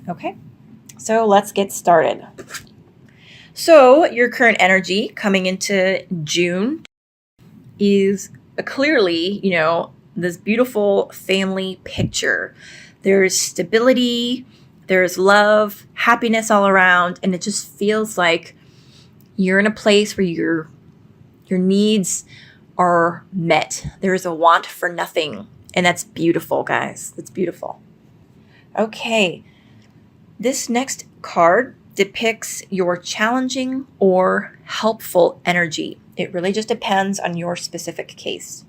Okay, so let's get started. So your current energy coming into June is clearly, this beautiful family picture. There's stability, there's love, happiness all around, and it just feels like you're in a place where your needs are met. There is a want for nothing, and that's beautiful, guys. That's beautiful. Okay, this next card depicts your challenging or helpful energy. It really just depends on your specific case.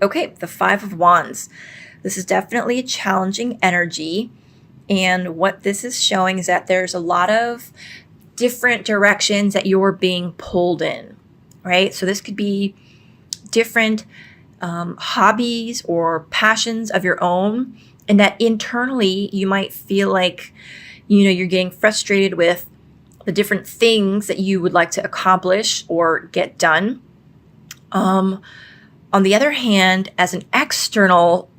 Okay, the Five of Wands. This is definitely a challenging energy. And what this is showing is that there's a lot of different directions that you're being pulled in, right? So this could be different hobbies or passions of your own, and that internally you might feel like, you're getting frustrated with the different things that you would like to accomplish or get done. On the other hand, as an external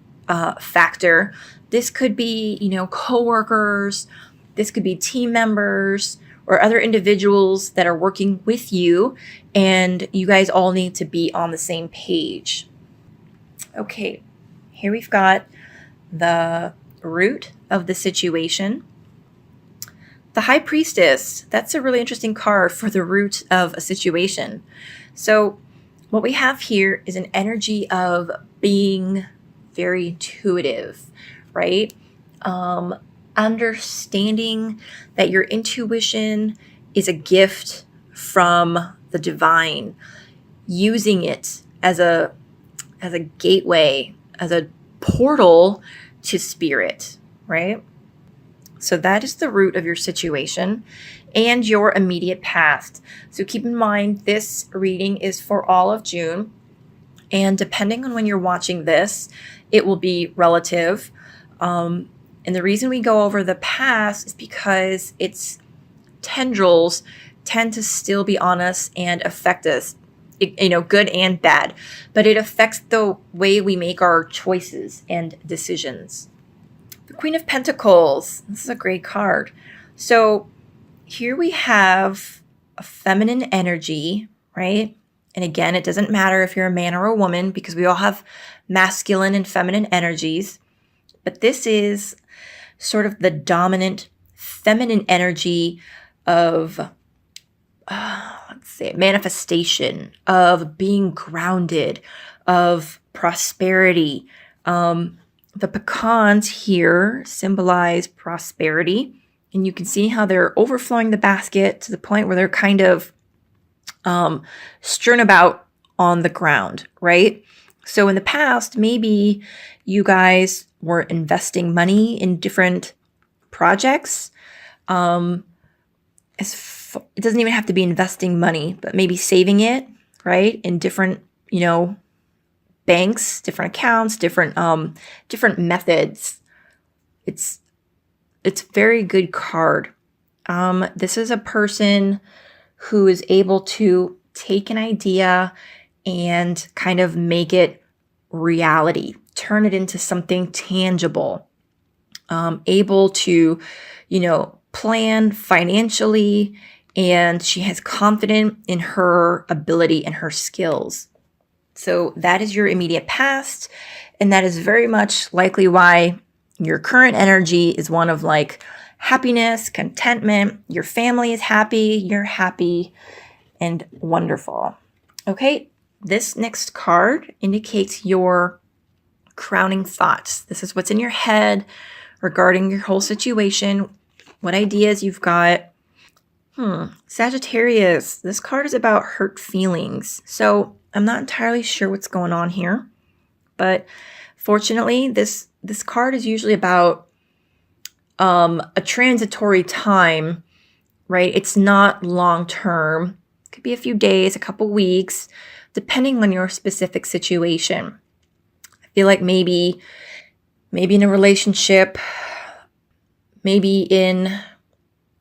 factor, this could be, coworkers, this could be team members or other individuals that are working with you, and you guys all need to be on the same page. Okay, here we've got the root of the situation. The High Priestess, that's a really interesting card for the root of a situation. So what we have here is an energy of being very intuitive, right? Understanding that your intuition is a gift from the divine, using it as a gateway, as a portal to spirit, right? So that is the root of your situation and your immediate past. So keep in mind, this reading is for all of June. And depending on when you're watching this, it will be relative. And the reason we go over the past is because its tendrils tend to still be on us and affect us, good and bad. But it affects the way we make our choices and decisions. The Queen of Pentacles. This is a great card. So here we have a feminine energy, right? And again, it doesn't matter if you're a man or a woman because we all have masculine and feminine energies. But this is sort of the dominant feminine energy of, manifestation, of being grounded, of prosperity. The pecans here symbolize prosperity, and you can see how they're overflowing the basket to the point where they're kind of strewn about on the ground, right? So in the past, maybe you guys were investing money in different projects. It doesn't even have to be investing money, but maybe saving it, right? In different, banks, different accounts, different methods. It's very good card. This is a person who is able to take an idea and kind of make it reality, turn it into something tangible, able to, plan financially, and she has confidence in her ability and her skills. So that is your immediate past, and that is very much likely why your current energy is one of happiness, contentment, your family is happy, you're happy, and wonderful. Okay, this next card indicates your crowning thoughts. This is what's in your head regarding your whole situation, what ideas you've got. Sagittarius, this card is about hurt feelings. So I'm not entirely sure what's going on here, but fortunately, this card is usually about a transitory time, right? It's not long term. It could be a few days, a couple weeks, depending on your specific situation. I feel like maybe in a relationship, maybe in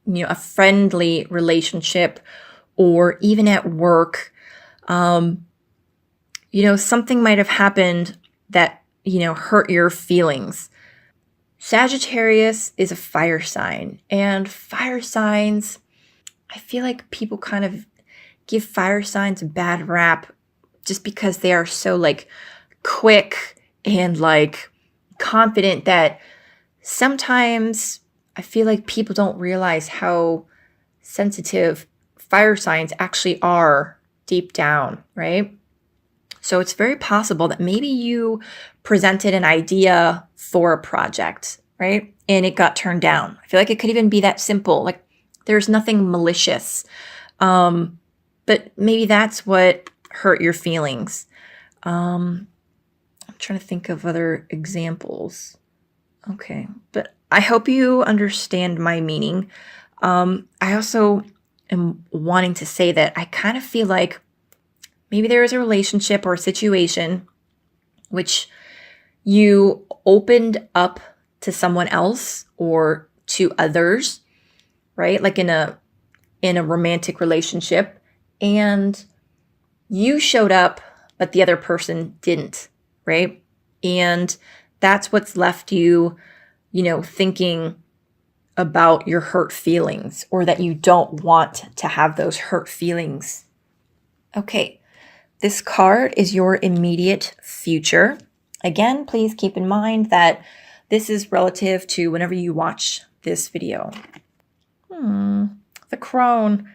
a friendly relationship, or even at work, something might have happened that hurt your feelings. Sagittarius is a fire sign, and fire signs, I feel like people kind of give fire signs a bad rap just because they are so like quick and like confident that sometimes I feel like people don't realize how sensitive fire signs actually are deep down, right? So it's very possible that maybe you presented an idea for a project, right? And it got turned down. I feel like it could even be that simple. Like there's nothing malicious. But maybe that's what hurt your feelings. I'm trying to think of other examples. Okay. But I hope you understand my meaning. I also am wanting to say that I kind of feel like maybe there is a relationship or a situation which you opened up to someone else or to others, right? Like in a romantic relationship, and you showed up, but the other person didn't, right? And that's what's left you, thinking about your hurt feelings, or that you don't want to have those hurt feelings. Okay. This card is your immediate future. Again, please keep in mind that this is relative to whenever you watch this video. The Crone.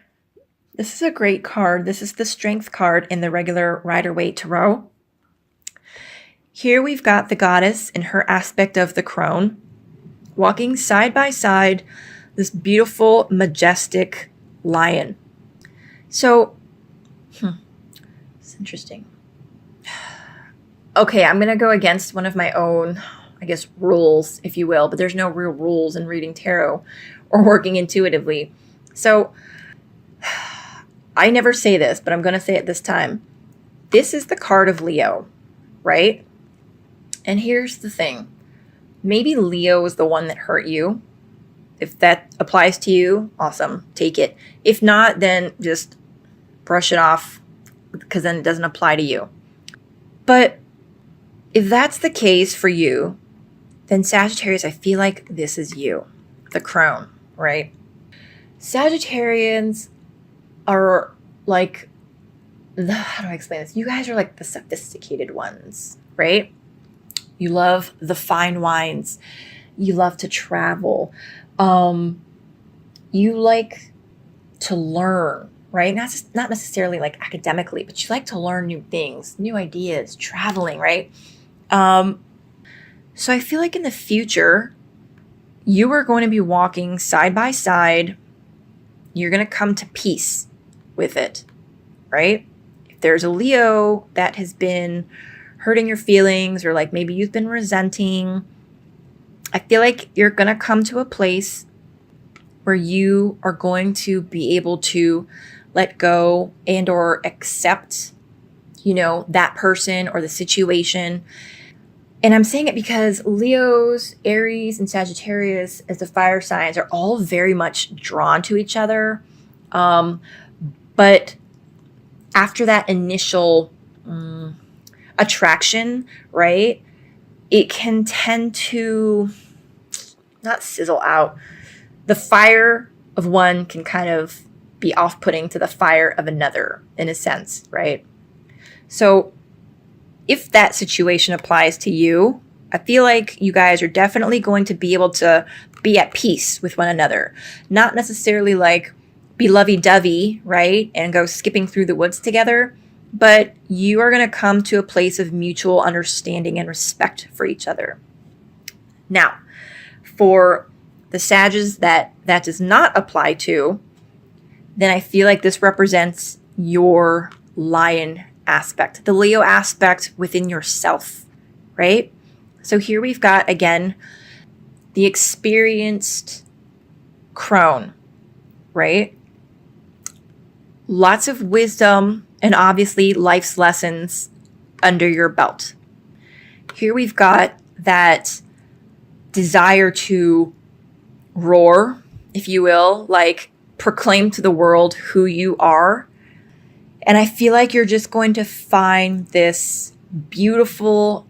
This is a great card. This is the Strength card in the regular Rider-Waite Tarot. Here we've got the Goddess in her aspect of the Crone, walking side by side this beautiful, majestic lion. So, interesting. Okay, I'm going to go against one of my own, rules, if you will, but there's no real rules in reading tarot or working intuitively. So I never say this, but I'm going to say it this time. This is the card of Leo, right? And here's the thing. Maybe Leo is the one that hurt you. If that applies to you, awesome, take it. If not, then just brush it off, because then it doesn't apply to you. But if that's the case for you, then Sagittarius, I feel like this is you, the Crone, right? Sagittarians are like, how do I explain this? You guys are like the sophisticated ones, right? You love the fine wines. You love to travel. You like to learn, right? Not necessarily like academically, but you like to learn new things, new ideas, traveling, right? So I feel like in the future, you are going to be walking side by side. You're going to come to peace with it, right? If there's a Leo that has been hurting your feelings, or like maybe you've been resenting, I feel like you're going to come to a place where you are going to be able to let go and or accept, that person or the situation. And I'm saying it because Leos, Aries, and Sagittarius as the fire signs are all very much drawn to each other. But after that initial attraction, right, it can tend to not sizzle out. The fire of one can kind of be off-putting to the fire of another in a sense, right? So if that situation applies to you, I feel like you guys are definitely going to be able to be at peace with one another. Not necessarily like be lovey-dovey, right? And go skipping through the woods together. But you are going to come to a place of mutual understanding and respect for each other. Now, for the Sages that does not apply to, then I feel like this represents your lion aspect, the Leo aspect within yourself, right? So here we've got, again, the experienced crone, right? Lots of wisdom and obviously life's lessons under your belt. Here we've got that desire to roar, if you will, like proclaim to the world who you are. And I feel like you're just going to find this beautiful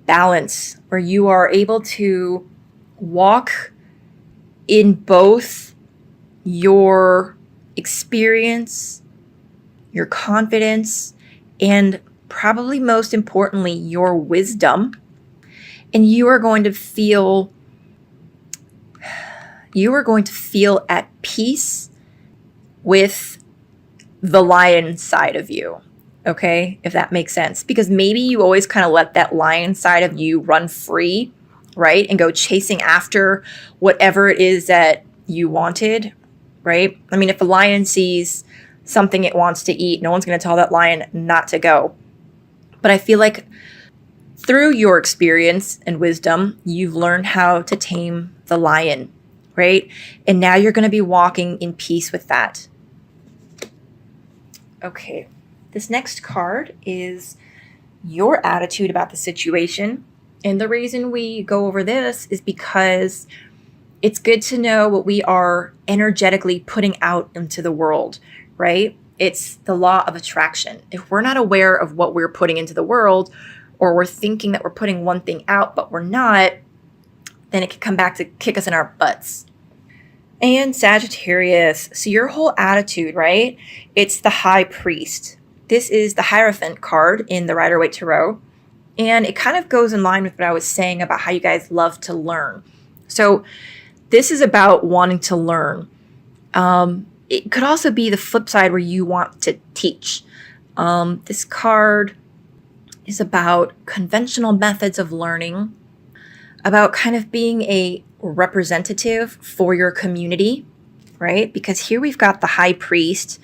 balance where you are able to walk in both your experience, your confidence, and probably most importantly, your wisdom. And you are going to feel at peace with the lion side of you. Okay, if that makes sense. Because maybe you always kind of let that lion side of you run free, right? And go chasing after whatever it is that you wanted, right? I mean, if a lion sees something it wants to eat, no one's going to tell that lion not to go. But I feel like through your experience and wisdom, you've learned how to tame the lion, right? And now you're going to be walking in peace with that. Okay. This next card is your attitude about the situation. And the reason we go over this is because it's good to know what we are energetically putting out into the world, right? It's the law of attraction. If we're not aware of what we're putting into the world, or we're thinking that we're putting one thing out, but we're not, then it can come back to kick us in our butts. And Sagittarius, so your whole attitude, right? It's the High Priest. This is the Hierophant card in the Rider-Waite Tarot. And it kind of goes in line with what I was saying about how you guys love to learn. So this is about wanting to learn. It could also be the flip side where you want to teach. This card is about conventional methods of learning, about kind of being a representative for your community, right? Because here we've got the High Priest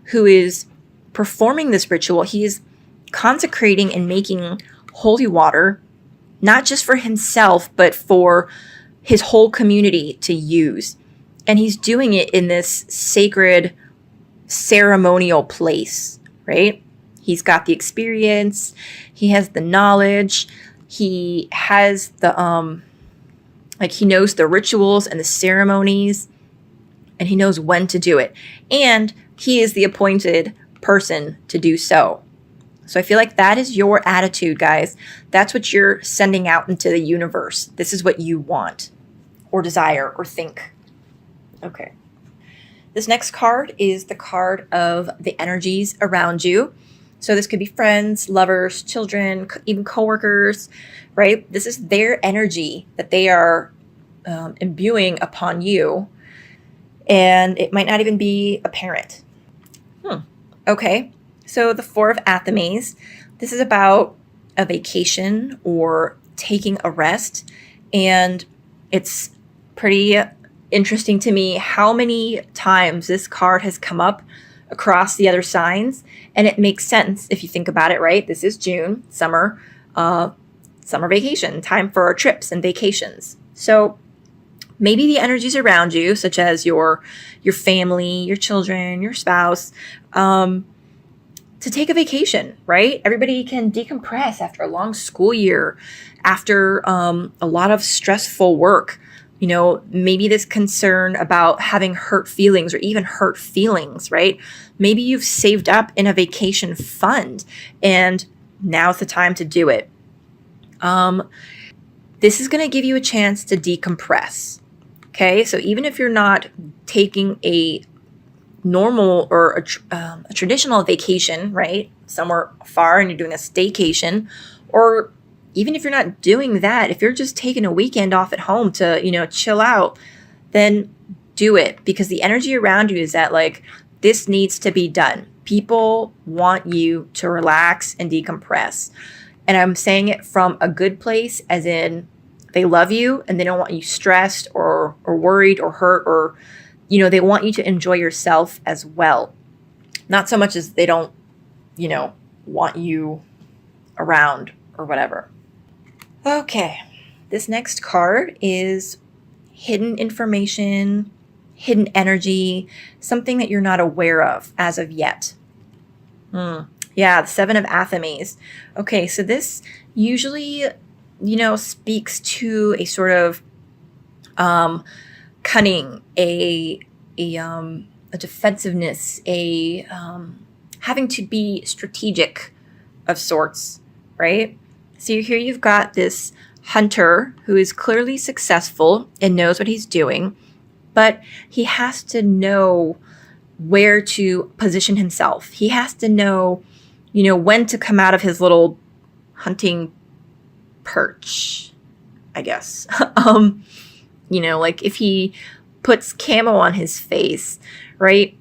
who is performing this ritual. He is consecrating and making holy water, not just for himself, but for his whole community to use. And he's doing it in this sacred ceremonial place, right? He's got the experience, he has the knowledge, he has the, he knows the rituals and the ceremonies, and he knows when to do it. And he is the appointed person to do so. So I feel like that is your attitude, guys. That's what you're sending out into the universe. This is what you want or desire or think. Okay. This next card is the card of the energies around you. So this could be friends, lovers, children, even coworkers, right? This is their energy that they are imbuing upon you. And it might not even be a parent. Okay. So the Four of Athames, this is about a vacation or taking a rest. And it's pretty interesting to me how many times this card has come up across the other signs. And it makes sense if you think about it, right? This is June, summer vacation, time for our trips and vacations. So maybe the energies around you, such as your family, your children, your spouse, to take a vacation, right? Everybody can decompress after a long school year, after a lot of stressful work. You know, maybe this concern about having hurt feelings or even hurt feelings, right? Maybe you've saved up in a vacation fund and now's the time to do it. This is going to give you a chance to decompress. Okay, so even if you're not taking a normal or a traditional vacation, right, somewhere far and you're doing a staycation, or even if you're not doing that, if you're just taking a weekend off at home to, chill out, then do it, because the energy around you is that like this needs to be done. People want you to relax and decompress. And I'm saying it from a good place, as in they love you and they don't want you stressed or worried or hurt, or, they want you to enjoy yourself as well. Not so much as they don't, want you around or whatever. Okay. This next card is hidden information, hidden energy, something that you're not aware of as of yet. Yeah, the Seven of Athames. Okay, so this usually, speaks to a sort of cunning, a defensiveness, having to be strategic of sorts, right? So here you've got this hunter who is clearly successful and knows what he's doing, but he has to know where to position himself. He has to know, when to come out of his little hunting perch, I guess. Like if he puts camo on his face, right?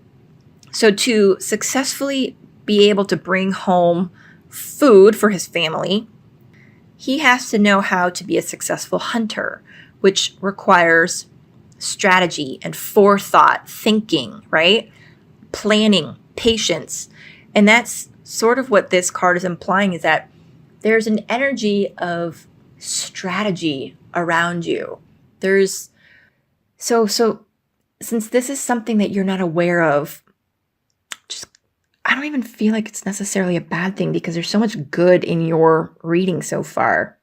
So to successfully be able to bring home food for his family, he has to know how to be a successful hunter, which requires strategy and forethought, thinking, right? Planning, patience. And that's sort of what this card is implying, is that there's an energy of strategy around you. There's so since this is something that you're not aware of, I don't even feel like it's necessarily a bad thing because there's so much good in your reading so far.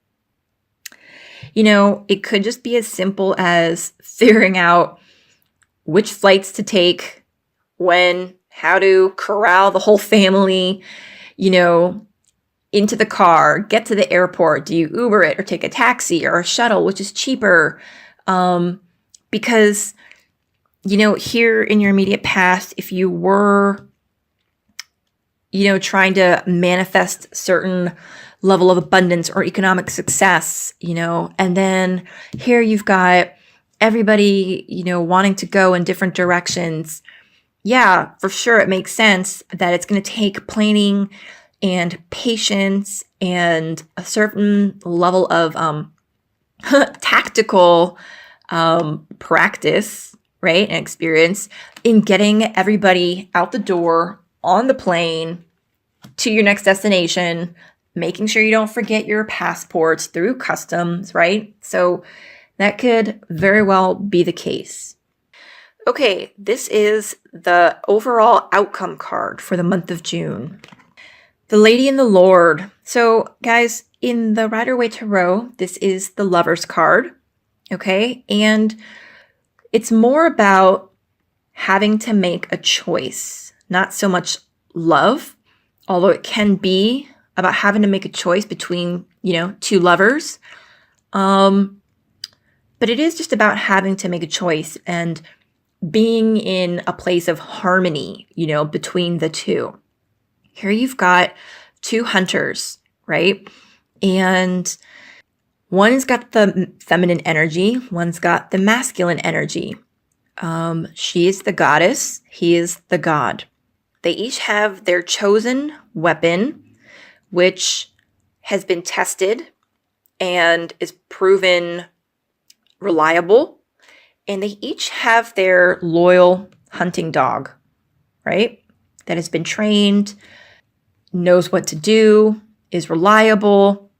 It could just be as simple as figuring out which flights to take, when, how to corral the whole family, into the car, get to the airport. Do you Uber it or take a taxi or a shuttle, which is cheaper? Because, here in your immediate past, if you were trying to manifest certain level of abundance or economic success, and then here you've got everybody, wanting to go in different directions. Yeah, for sure. It makes sense that it's going to take planning and patience and a certain level of tactical practice, right? And experience in getting everybody out the door on the plane to your next destination, making sure you don't forget your passports through customs, right? So that could very well be the case. Okay, this is the overall outcome card for the month of June. The Lady and the Lord. So guys, in the Rider-Waite Tarot, this is the Lover's card, okay? And it's more about having to make a choice, not so much love, although it can be about having to make a choice between, two lovers. But it is just about having to make a choice and being in a place of harmony, between the two. Here you've got two hunters, right? And one's got the feminine energy, one's got the masculine energy. She is the goddess, he is the god. They each have their chosen weapon, which has been tested and is proven reliable. And they each have their loyal hunting dog, right? That has been trained, knows what to do, is reliable.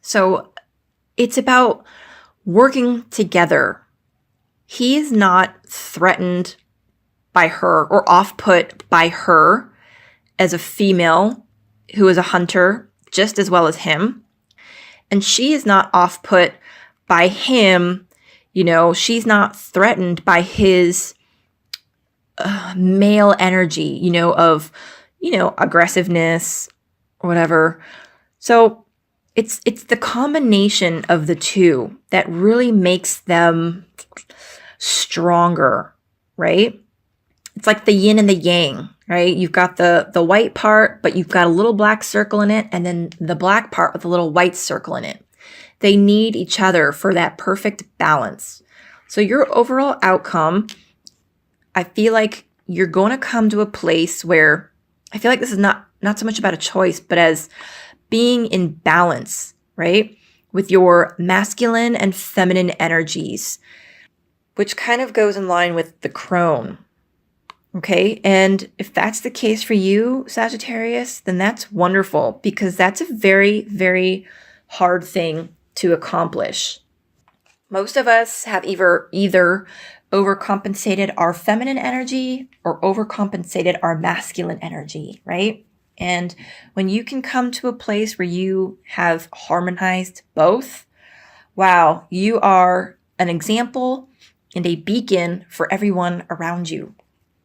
So it's about working together. He is not threatened by her or off-put by her as a female who is a hunter just as well as him. And she is not off-put by him. She's not threatened by his male energy, of, aggressiveness or whatever. So it's the combination of the two that really makes them stronger, right? It's like the yin and the yang, right? You've got the white part, but you've got a little black circle in it, and then the black part with a little white circle in it. They need each other for that perfect balance. So your overall outcome, I feel like you're going to come to a place where I feel like this is not so much about a choice, but as being in balance, right? With your masculine and feminine energies, which kind of goes in line with the crone. Okay, and if that's the case for you, Sagittarius, then that's wonderful, because that's a very, very hard thing to accomplish. Most of us have either overcompensated our feminine energy or overcompensated our masculine energy, right? And when you can come to a place where you have harmonized both, wow, you are an example and a beacon for everyone around you.